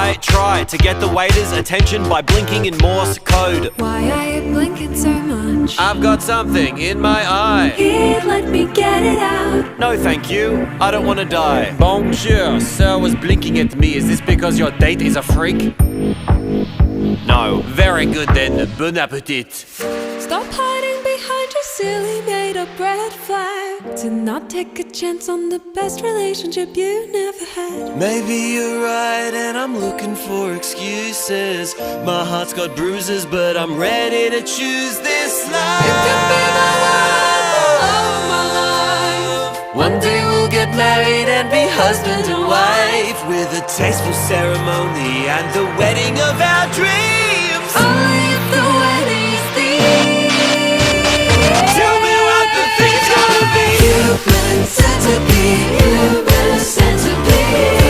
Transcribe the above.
I try to get the waiter's attention by blinking in Morse code. Why are you blinking so much? I've got something in my eye. Here, let me get it out. No thank you, I don't want to die. Bonjour, sir was blinking at me. Is this because your date is a freak? No. Very good then, bon appetit. Stop hiding behind your silly made-up red flag. To not take a chance on the best relationship you never had. Maybe you're right and I'm looking for excuses. My heart's got bruises but I'm ready to choose this life. You can be my world, the love of my life. One day we'll get married and be husband and wife, with a tasteful ceremony and the wedding of our dreams. Only if the wedding is these. Tell me what the thing's gonna be. Human centipede, human centipede.